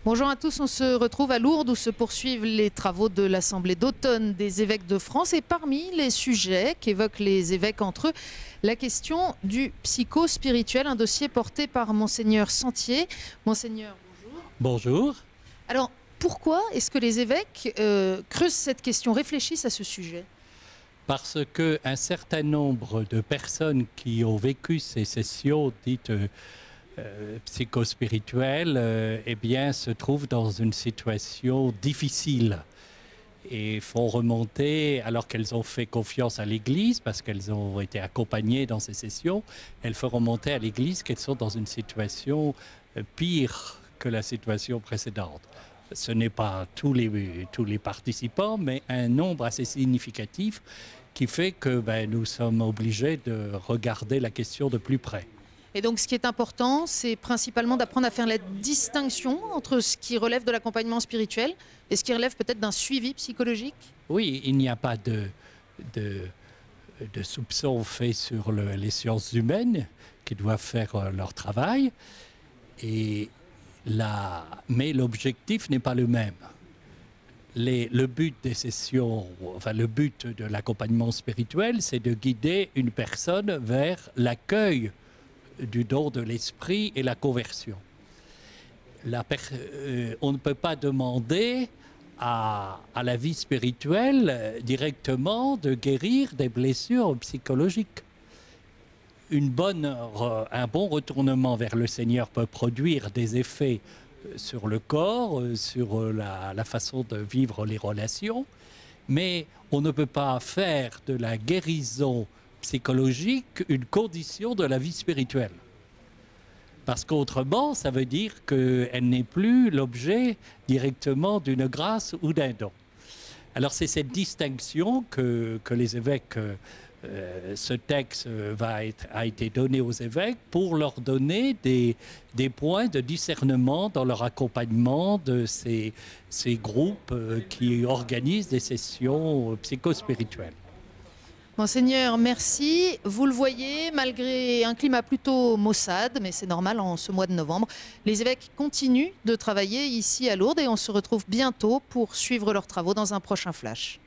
Bonjour à tous, on se retrouve à Lourdes où se poursuivent les travaux de l'Assemblée d'automne des évêques de France. Et parmi les sujets qu'évoquent les évêques entre eux, la question du psycho-spirituel, un dossier porté par Monseigneur Sentier. Monseigneur, bonjour. Bonjour. Alors, pourquoi est-ce que les évêques creusent cette question, réfléchissent à ce sujet ? Parce qu'un certain nombre de personnes qui ont vécu ces sessions dites psychospirituelles, eh bien, se trouvent dans une situation difficile et font remonter, alors qu'elles ont fait confiance à l'Église, parce qu'elles ont été accompagnées dans ces sessions, elles font remonter à l'Église qu'elles sont dans une situation pire que la situation précédente. Ce n'est pas tous les participants, mais un nombre assez significatif qui fait que nous sommes obligés de regarder la question de plus près. Et donc ce qui est important, c'est principalement d'apprendre à faire la distinction entre ce qui relève de l'accompagnement spirituel et ce qui relève peut-être d'un suivi psychologique. Oui, il n'y a pas de soupçons faits sur les sciences humaines qui doivent faire leur travail, mais l'objectif n'est pas le même. Le but des sessions, enfin le but de l'accompagnement spirituel, c'est de guider une personne vers l'accueil du don de l'esprit et la conversion. On ne peut pas demander à la vie spirituelle directement de guérir des blessures psychologiques. Un bon retournement vers le Seigneur peut produire des effets sur le corps, sur la façon de vivre les relations, mais on ne peut pas faire de la guérison psychologique une condition de la vie spirituelle. Parce qu'autrement, ça veut dire qu'elle n'est plus l'objet directement d'une grâce ou d'un don. Alors c'est cette distinction que les évêques, ce texte a été donné aux évêques pour leur donner des points de discernement dans leur accompagnement de ces groupes qui organisent des sessions psychospirituelles. Monseigneur, merci. Vous le voyez, malgré un climat plutôt maussade, mais c'est normal en ce mois de novembre, les évêques continuent de travailler ici à Lourdes et on se retrouve bientôt pour suivre leurs travaux dans un prochain flash.